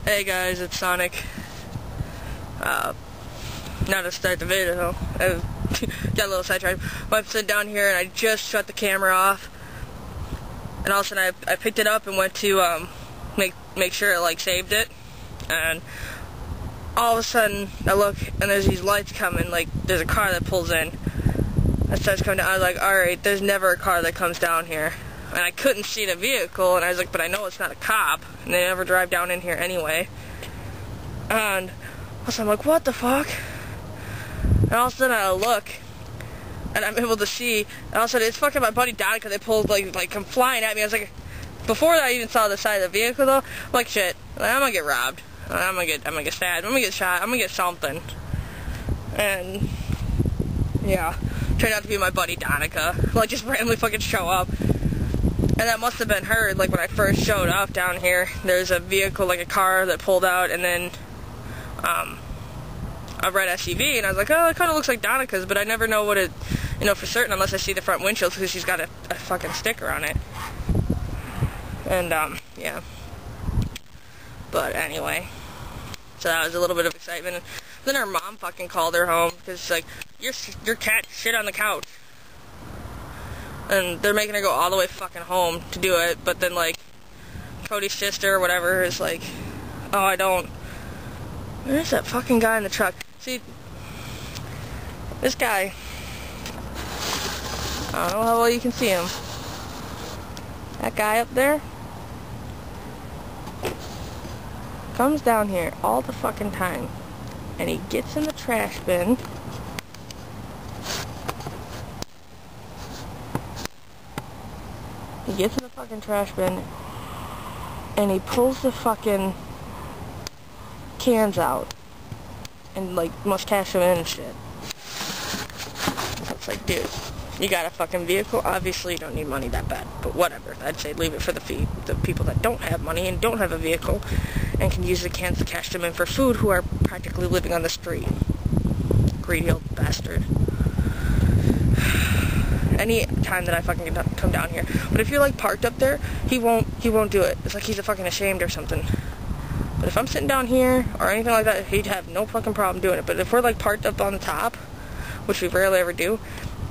Hey guys, it's Sonic. Now to start the video, I got a little sidetracked. I'm sitting down here and I just shut the camera off, and all of a sudden I picked it up and went to make sure it like saved it, and all of a sudden I look and there's these lights coming, like there's a car that pulls in. It starts coming down. I was like, alright, there's never a car that comes down here. And I couldn't see the vehicle, and I was like, but I know it's not a cop, and they never drive down in here anyway. And so I'm like, what the fuck? And all of a sudden I look, and I'm able to see, and all of a sudden it's fucking my buddy Donica. They pulled like come flying at me. I was like, before I even saw the side of the vehicle though, I'm like, shit, I'm gonna get robbed. I'm gonna get stabbed. I'm gonna get shot. I'm gonna get something. And yeah, turned out to be my buddy Donica. Like, just randomly fucking show up. And that must have been her, like, when I first showed up down here. There's a vehicle, like a car that pulled out, and then a red SUV, and I was like, oh, it kind of looks like Donica's, but I never know what it, for certain unless I see the front windshield, because she's got a fucking sticker on it. And, yeah. But anyway, so that was a little bit of excitement. And then her mom fucking called her home, because she's like, your cat shit on the couch. And they're making her go all the way fucking home to do it, but then, like, Cody's sister or whatever is like, oh, I don't. Where's that fucking guy in the truck? See, this guy, I don't know how well you can see him. That guy up there comes down here all the fucking time, and he gets in the trash bin. He gets in the fucking trash bin, and he pulls the fucking cans out, and like must cash them in and shit. It's like, dude, you got a fucking vehicle. Obviously, you don't need money that bad, but whatever. I'd say leave it for the people that don't have money and don't have a vehicle, and can use the cans to cash them in for food, who are practically living on the street. Greedy old bastard. Any time that I fucking come down here. But if you're like parked up there, he won't do it. It's like he's fucking ashamed or something. But if I'm sitting down here or anything like that, he'd have no fucking problem doing it. But if we're like parked up on the top, which we rarely ever do,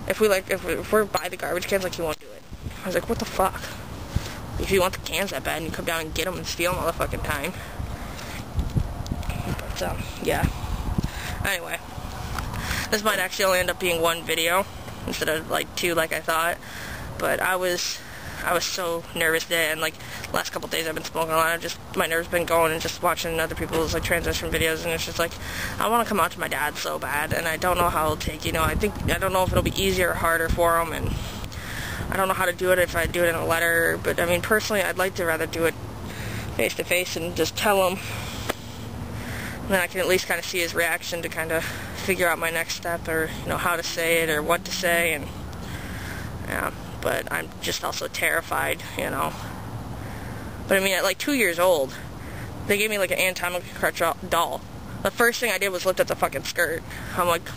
if we're by the garbage cans, like, he won't do it. I was like, what the fuck? If you want the cans that bad, and you come down and get them and steal them all the fucking time. But yeah. Anyway, this might actually only end up being one video instead of like two like I thought, but I was so nervous today, and like the last couple days I've been smoking a lot. My nerves been going, and just watching other people's like transition videos, and it's just like, I want to come out to my dad so bad, and I don't know how it'll take. I don't know if it'll be easier or harder for him, and I don't know how to do it if I do it in a letter. But I mean, personally, I'd like to rather do it face to face and just tell him, and then I can at least kind of see his reaction to kind of figure out my next step, or how to say it or what to say. And yeah, but I'm just also terrified, But I mean, at like 2 years old, they gave me like an anatomical crutch doll. The first thing I did was lift up the fucking skirt. I'm like,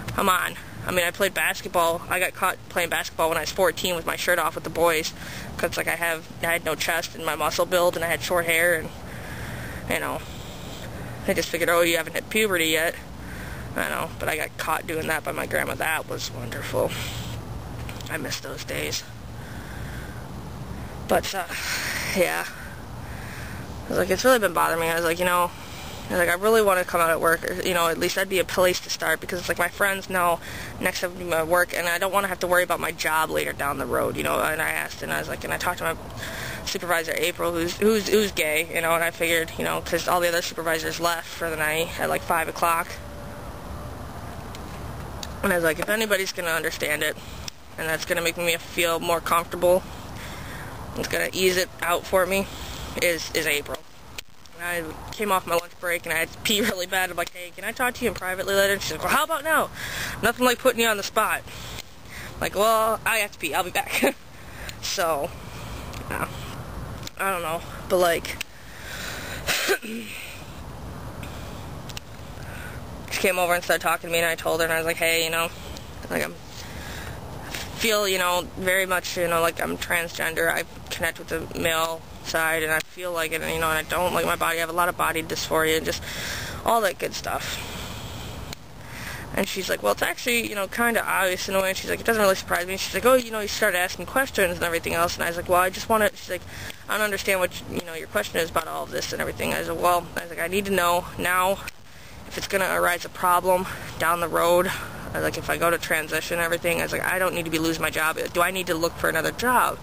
come on. I mean, I played basketball. I got caught playing basketball when I was 14 with my shirt off with the boys, because like I had no chest in my muscle build, and I had short hair, and I just figured, oh, you haven't hit puberty yet. I know, but I got caught doing that by my grandma. That was wonderful. I miss those days. But, yeah. I was like, it's really been bothering me. I was like, I really want to come out at work, or, at least that'd be a place to start, because it's like my friends know next time to my work, and I don't want to have to worry about my job later down the road, and I asked, and I was like, and I talked to my supervisor, April, who's gay, and I figured, because all the other supervisors left for the night at like 5 o'clock. And I was like, if anybody's going to understand it, and that's going to make me feel more comfortable, it's going to ease it out for me, is April. And I came off my lunch break, and I had to pee really bad. I'm like, hey, can I talk to you in privately later? And she's like, well, how about now? Nothing like putting you on the spot. I'm like, well, I have to pee. I'll be back. So, yeah. I don't know. But, like, she came over and started talking to me, and I told her, and I was like, hey, like, feel, very much, like I'm transgender. I connect with the male outside, and I feel like it, and, and I don't like my body. I have a lot of body dysphoria and just all that good stuff. And she's like, well, it's actually, kind of obvious in a way. And she's like, it doesn't really surprise me. And she's like, oh, you started asking questions and everything else. And I was like, well, I just want to, she's like, I don't understand what, your question is about all of this and everything. I was like, I need to know now if it's going to arise a problem down the road. I was like, if I go to transition and everything, I was like, I don't need to be losing my job. Do I need to look for another job?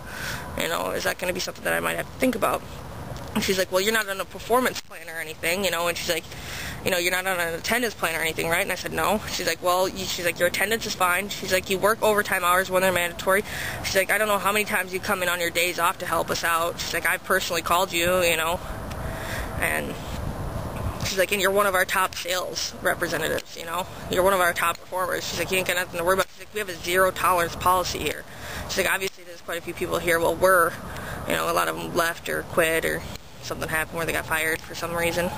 Is that going to be something that I might have to think about? And she's like, well, you're not on a performance plan or anything, and she's like, you're not on an attendance plan or anything, right? And I said, no. She's like, well, she's like, your attendance is fine. She's like, you work overtime hours when they're mandatory. She's like, I don't know how many times you come in on your days off to help us out. She's like, I've personally called you, and she's like, and you're one of our top sales representatives, You're one of our top performers. She's like, you ain't got nothing to worry about. She's like, we have a zero tolerance policy here. She's like, obviously there's quite a few people here. Well, a lot of them left or quit or something happened where they got fired for some reason.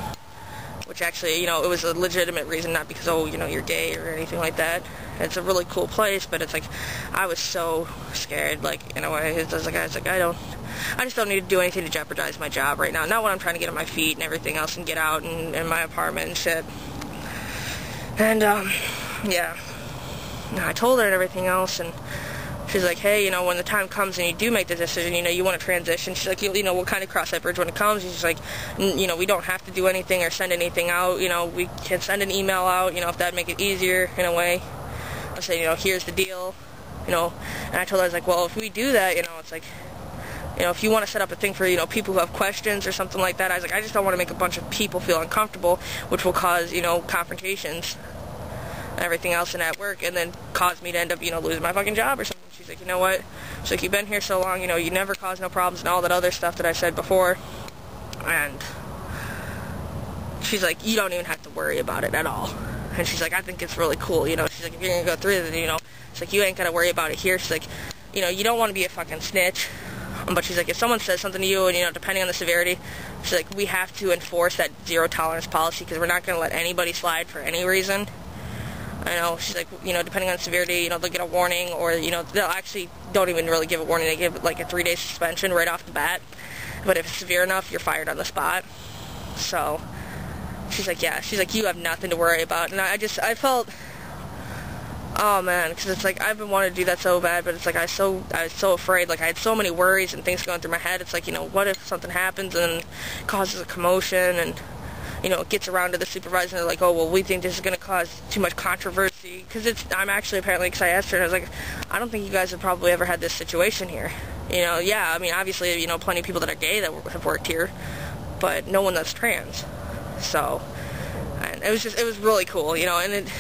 Which actually, it was a legitimate reason, not because, you're gay or anything like that. It's a really cool place, but it's like, I was so scared, like, in a way. I was like, I just don't need to do anything to jeopardize my job right now. Not when I'm trying to get on my feet and everything else and get out in my apartment and shit. And, yeah. I told her and everything else, and she's like, hey, when the time comes and you do make the decision, you want to transition. She's like, we'll kind of cross that bridge when it comes. She's like, we don't have to do anything or send anything out. We can send an email out, if that'd make it easier in a way. I say, here's the deal, and I told her, I was like, well, if we do that, it's like, if you want to set up a thing for, people who have questions or something like that, I was like, I just don't want to make a bunch of people feel uncomfortable, which will cause, confrontations and everything else in at work, and then cause me to end up, losing my fucking job or something. She's like, you know what? She's like, you've been here so long, you never cause no problems and all that other stuff that I said before. And she's like, you don't even have to worry about it at all. And she's like, I think it's really cool, She's like, if you're going to go through it, she's like, you ain't got to worry about it here. She's like, you don't want to be a fucking snitch. But she's like, if someone says something to you, and, depending on the severity, she's like, we have to enforce that zero tolerance policy because we're not going to let anybody slide for any reason. She's like, depending on severity, they'll get a warning, or, they'll actually don't even really give a warning. They give, like, a 3-day suspension right off the bat. But if it's severe enough, you're fired on the spot. So, she's like, yeah. She's like, you have nothing to worry about. And I felt, oh, man, because it's like, I've been wanting to do that so bad, but it's like, I was so afraid. Like, I had so many worries and things going through my head. It's like, what if something happens and causes a commotion, and it gets around to the supervisor, and they're like, oh, well, we think this is going to cause too much controversy. Because I'm actually, apparently, because I asked her, and I was like, I don't think you guys have probably ever had this situation here. Yeah, I mean, obviously, plenty of people that are gay that have worked here, but no one that's trans. So, and it was really cool, and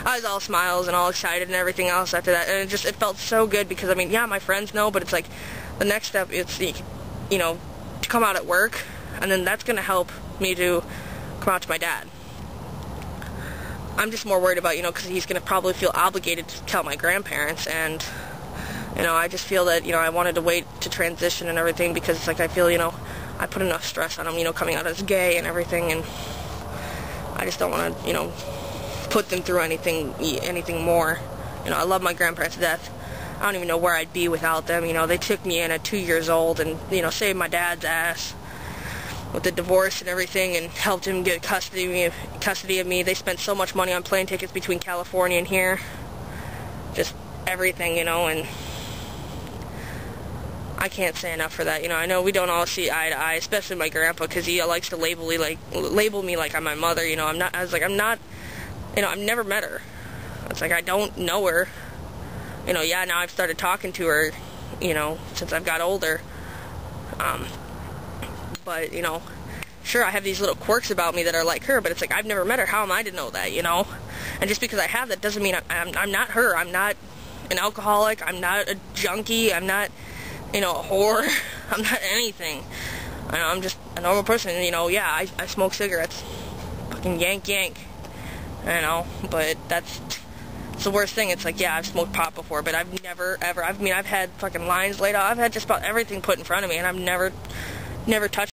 I was all smiles and all excited and everything else after that, and it felt so good because, I mean, yeah, my friends know, but it's like, the next step, it's, to come out at work, and then that's going to help me to come out to my dad. I'm just more worried about, because he's going to probably feel obligated to tell my grandparents, and, I just feel that, I wanted to wait to transition and everything because it's like I feel, I put enough stress on him, coming out as gay and everything, and I just don't want to, put them through anything more. I love my grandparents to death. I don't even know where I'd be without them. They took me in at 2 years old and, saved my dad's ass with the divorce and everything, and helped him get custody of me. They spent so much money on plane tickets between California and here. Just everything, and I can't say enough for that. I know we don't all see eye to eye, especially my grandpa, because he likes to label me like I'm my mother. I'm not. I've never met her. It's like I don't know her. Yeah, now I've started talking to her, since I've got older. But, sure, I have these little quirks about me that are like her, but it's like, I've never met her. How am I to know that, And just because I have that doesn't mean I'm not her. I'm not an alcoholic. I'm not a junkie. I'm not, a whore. I'm not anything. I'm just a normal person. Yeah, I smoke cigarettes. Fucking yank. But that's the worst thing. It's like, yeah, I've smoked pot before, but I've never, ever, I've had fucking lines laid out. I've had just about everything put in front of me, and I've never touched